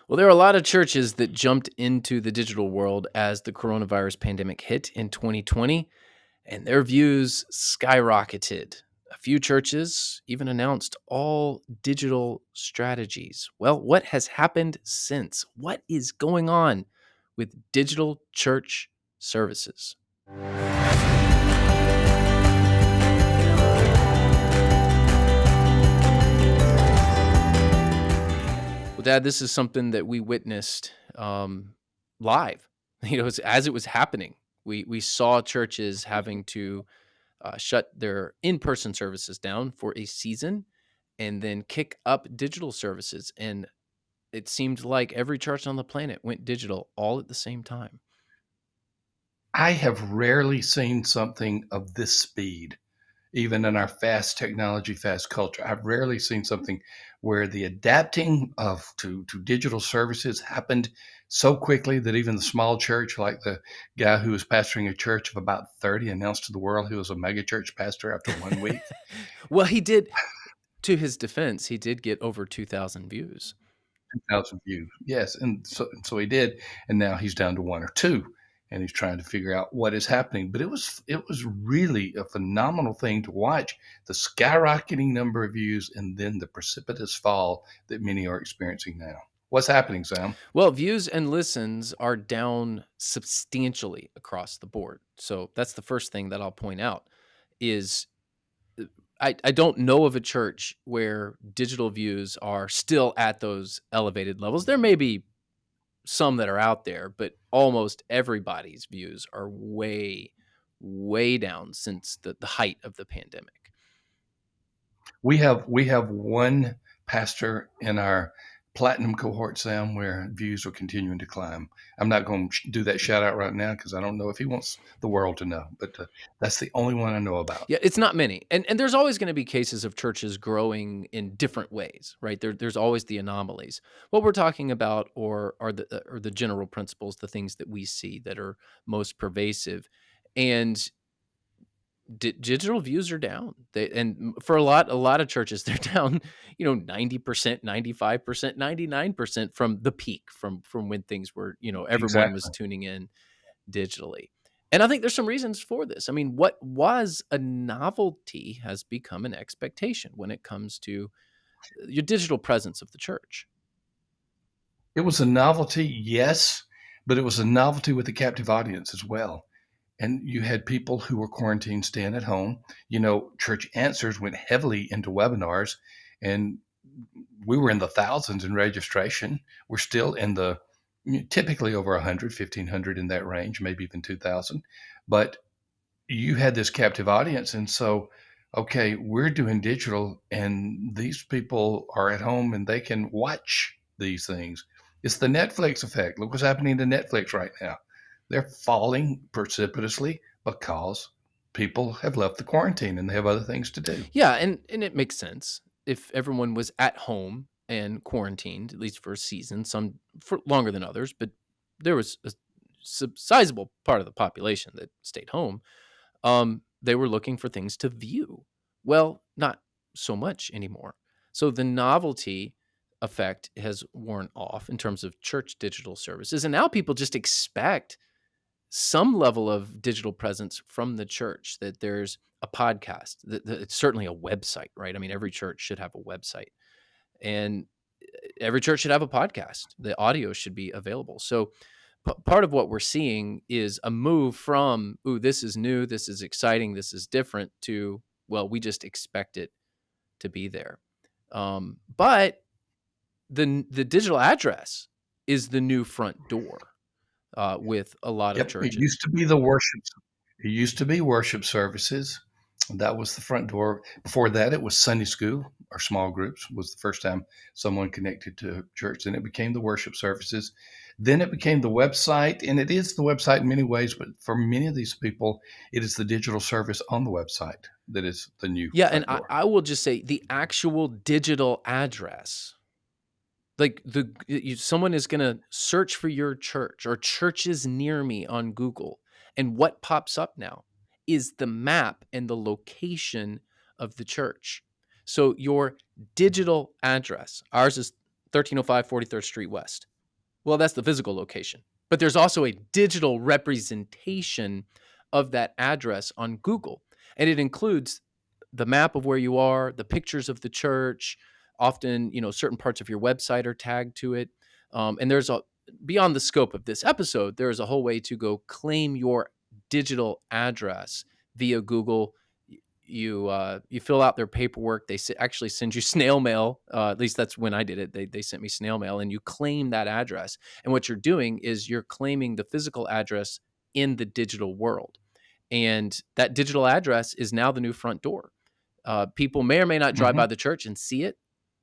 Well, there are a lot of churches that jumped into the digital world as the coronavirus pandemic hit in 2020, and their views skyrocketed. A few churches even announced all digital strategies. Well, what has happened since? What is going on with digital church services? Well, Dad, this is something that we witnessed live. As it was happening, we saw churches having to shut their in-person services down for a season and then kick up digital services. And it seemed like every church on the planet went digital all at the same time. I have rarely seen something of this speed, even in our fast technology, fast culture. I've rarely seen something where the adapting to digital services happened so quickly that even the small church, like the guy who was pastoring a church of about 30, announced to the world he was a mega church pastor after 1 week. Well, he did, to his defense, he did get over 2,000 views. 2,000 views. Yes, and so he did, and now he's down to one or two, and he's trying to figure out what is happening. But it was really a phenomenal thing to watch, the skyrocketing number of views and then the precipitous fall that many are experiencing now. What's happening, Sam? Well, views and listens are down substantially across the board. So that's the first thing that I'll point out is I don't know of a church where digital views are still at those elevated levels. There may be some that are out there, but almost everybody's views are way, way down since the height of the pandemic. We have one pastor in our platinum cohort, Sam, where views are continuing to climb. I'm not going to do that shout out right now because I don't know if he wants the world to know, but that's the only one I know about. Yeah, it's not many. And there's always going to be cases of churches growing in different ways, right? There's always the anomalies. What we're talking about are the general principles, the things that we see that are most pervasive. And digital views are down. And for a lot of churches, they're down, 90%, 95%, 99% from the peak, from when things were, everyone was Exactly. tuning in digitally. And I think there's some reasons for this. I mean, what was a novelty has become an expectation when it comes to your digital presence of the church. It was a novelty, yes, but it was a novelty with a captive audience as well. And you had people who were quarantined staying at home. Church Answers went heavily into webinars, and we were in the thousands in registration. We're still in the typically over 100, 1,500 in that range, maybe even 2,000. But you had this captive audience. And so, okay, we're doing digital, and these people are at home and they can watch these things. It's the Netflix effect. Look what's happening to Netflix right now. They're falling precipitously because people have left the quarantine and they have other things to do. Yeah, and it makes sense if everyone was at home and quarantined, at least for a season, some for longer than others, but there was a sizable part of the population that stayed home. They were looking for things to view. Well, not so much anymore. So the novelty effect has worn off in terms of church digital services. And now people just expect some level of digital presence from the church, that there's a podcast, that it's certainly a website, right? I mean, every church should have a website, and every church should have a podcast. The audio should be available. So part of what we're seeing is a move from, ooh, this is new, this is exciting, this is different, to, well, we just expect it to be there. But the digital address is the new front door with a lot of Yep, it churches. used to be the worship. It used to be worship services. That was the front door. Before that, it was Sunday school or small groups was the first time someone connected to church. Then it became the worship services. Then it became the website, and it is the website in many ways. But for many of these people, it is the digital service on the website that is the new Yeah, and front door. I will just say the actual digital address, like someone is going to search for your church or churches near me on Google, and what pops up now is the map and the location of the church. So your digital address, ours is 1305 43rd Street West. Well, that's the physical location. But there's also a digital representation of that address on Google. And it includes the map of where you are, the pictures of the church. Often, certain parts of your website are tagged to it. And there's a beyond the scope of this episode, there is a whole way to go claim your digital address via Google. You fill out their paperwork. They actually send you snail mail. At least that's when I did it. They sent me snail mail, and you claim that address. And what you're doing is you're claiming the physical address in the digital world, and that digital address is now the new front door. People may or may not drive by Mhm. the church and see it,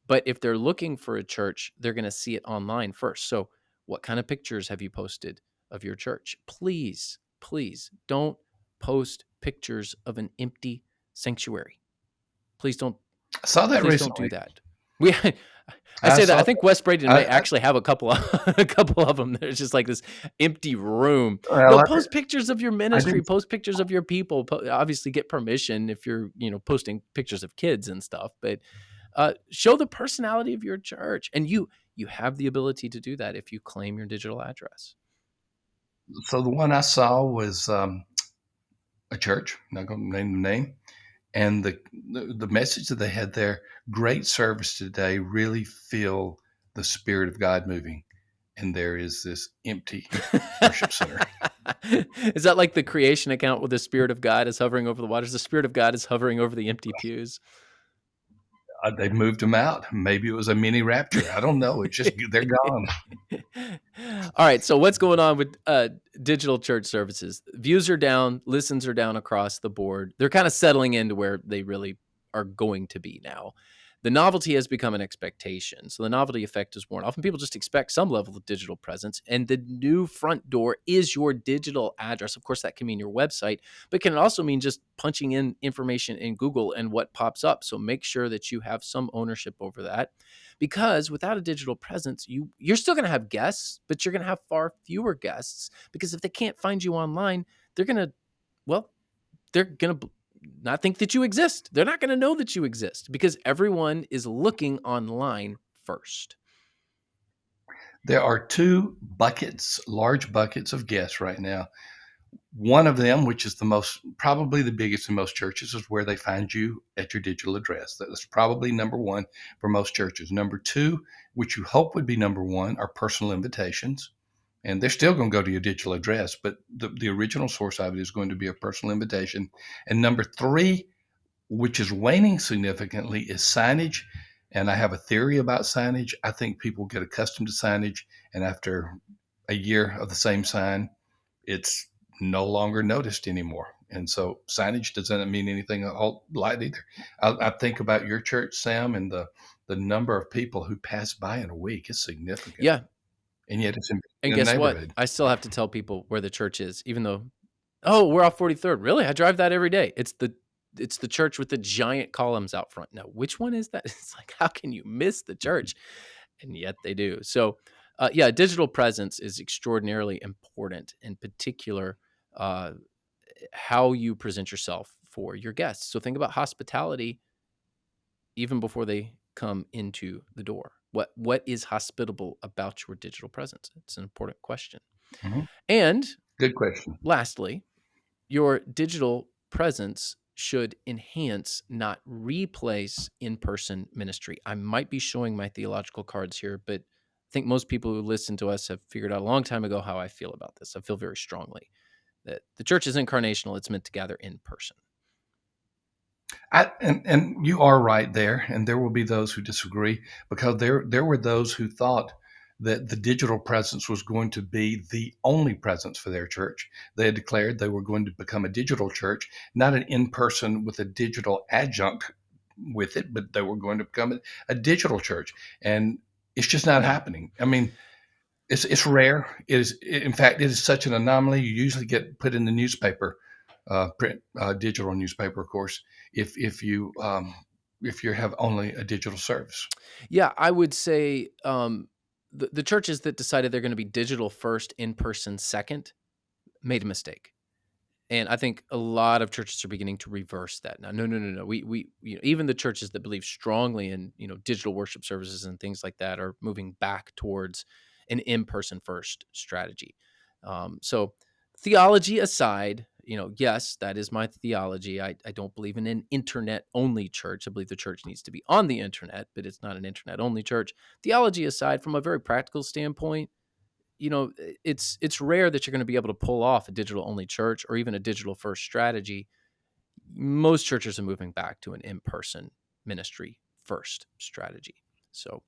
but if they're looking for a church, they're going to see it online first. So, what kind of pictures have you posted of your church? Please, please don't post pictures of an empty sanctuary. Please don't. I saw that Please don't do recently. that. We, I I say that. saw I think West Braden may I actually have a couple of a couple of them. There's just like this empty room. No, well, post pictures of your I ministry. didn't Post pictures of your people. Obviously, get permission if you're posting pictures of kids and stuff. But show the personality of your church, and you have the ability to do that if you claim your digital address. so the one I saw was, a church, not gonna name the name, and the message that they had there, "Great service today, really feel the Spirit of God moving," and there is this empty worship center. Is that like the creation account where the Spirit of God is hovering over the waters? The Spirit of God is hovering over the empty pews. They moved them out. Maybe it was a mini rapture. I don't know. It's just they're gone. All right. So what's going on with digital church services? Views are down, listens are down across the board. They're kind of settling into where they really are going to be now. The novelty has become an expectation. So the novelty effect is worn off, and people just expect some level of digital presence. And the new front door is your digital address. Of course, that can mean your website, but can also mean just punching in information in Google and what pops up. So make sure that you have some ownership over that, because without a digital presence, you're still going to have guests, but you're going to have far fewer guests, because if they can't find you online, they're going to, well, they're going to not think that you exist. They're not going to know that you exist because everyone is looking online first. There are two buckets, large buckets of guests right now. One of them, which is the most, probably the biggest in most churches, is where they find you at your digital address. That's probably number one for most churches. Number two, which you hope would be number one, are personal invitations. And they're still going to go to your digital address, but the original source of it is going to be a personal invitation. And number three, which is waning significantly, is signage. And I have a theory about signage. I think people get accustomed to signage, and after a year of the same sign, it's no longer noticed anymore. And so signage doesn't mean anything a whole lot either. I think about your church, Sam, and the number of people who pass by in a week is significant, Yeah. and yet it's in And a guess what? neighborhood. I still have to tell people where the church is, even though, oh, we're off 43rd. Really? I drive that every day. It's the church with the giant columns out front. Now, which one is that? It's like, how can you miss the church? And yet they do. So, yeah, digital presence is extraordinarily important, in particular, uh, how you present yourself for your guests. So think about hospitality even before they come into the door. What is hospitable about your digital presence? It's an important question. Mhm. And Good question. lastly, your digital presence should enhance, not replace, in-person ministry. I might be showing my theological cards here, but I think most people who listen to us have figured out a long time ago how I feel about this. I feel very strongly that the church is incarnational. It's meant to gather in person. And you are right there, and there will be those who disagree, because there were those who thought that the digital presence was going to be the only presence for their church. They had declared they were going to become a digital church, not an in-person with a digital adjunct with it, but they were going to become a digital church, and it's just not No. happening. I mean, it's rare. It is, in fact, it is such an anomaly. You usually get put in the newspaper, print, digital newspaper, of course, if you have only a digital service. Yeah, I would say the churches that decided they're going to be digital first, in person second, made a mistake. And I think a lot of churches are beginning to reverse that now. No, no, no, no. Even the churches that believe strongly in digital worship services and things like that are moving back towards an in-person first strategy. So theology aside, yes, that is my theology. I don't believe in an internet only church. I believe the church needs to be on the internet, but it's not an internet only church. Theology aside, from a very practical standpoint, it's rare that you're going to be able to pull off a digital only church or even a digital first strategy. Most churches are moving back to an in-person ministry first strategy. So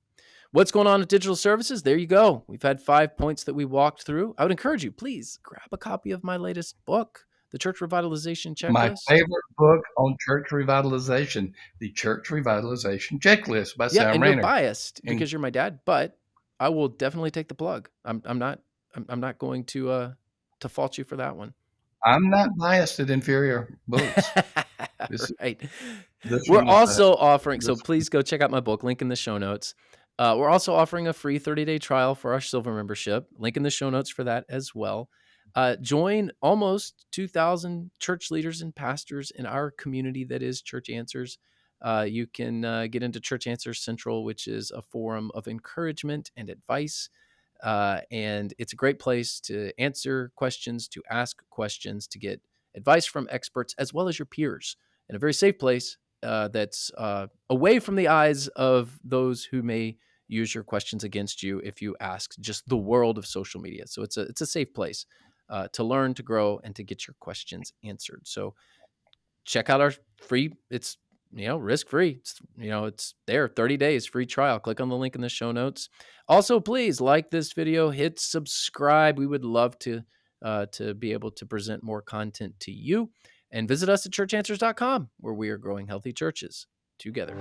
what's going on with digital services? There you go. We've had 5 points that we walked through. I would encourage you, please grab a copy of my latest book, The Church Revitalization My Checklist. favorite book on church revitalization, The Church Revitalization Checklist by Yeah, Sam and you're Rainer. biased And because you're my dad, but I will definitely take the plug. I'm not going to fault you for that one. I'm not biased at inferior books. This Right. this We're one was also offering, so this please go check out my book, link in the show notes. We're also offering a free 30-day trial for our silver membership. Link in the show notes for that as well. Join almost 2,000 church leaders and pastors in our community that is Church Answers. You can get into Church Answers Central, which is a forum of encouragement and advice. And it's a great place to answer questions, to ask questions, to get advice from experts, as well as your peers, in a very safe place that's away from the eyes of those who may use your questions against you if you ask just the world of social media. So it's a safe place to learn, to grow, and to get your questions answered. So check out our free, it's risk free, it's there, 30 days free trial. Click on the link in the show notes. Also, please like this video, hit subscribe. We would love to be able to present more content to you, and visit us at churchanswers.com, where we are growing healthy churches together.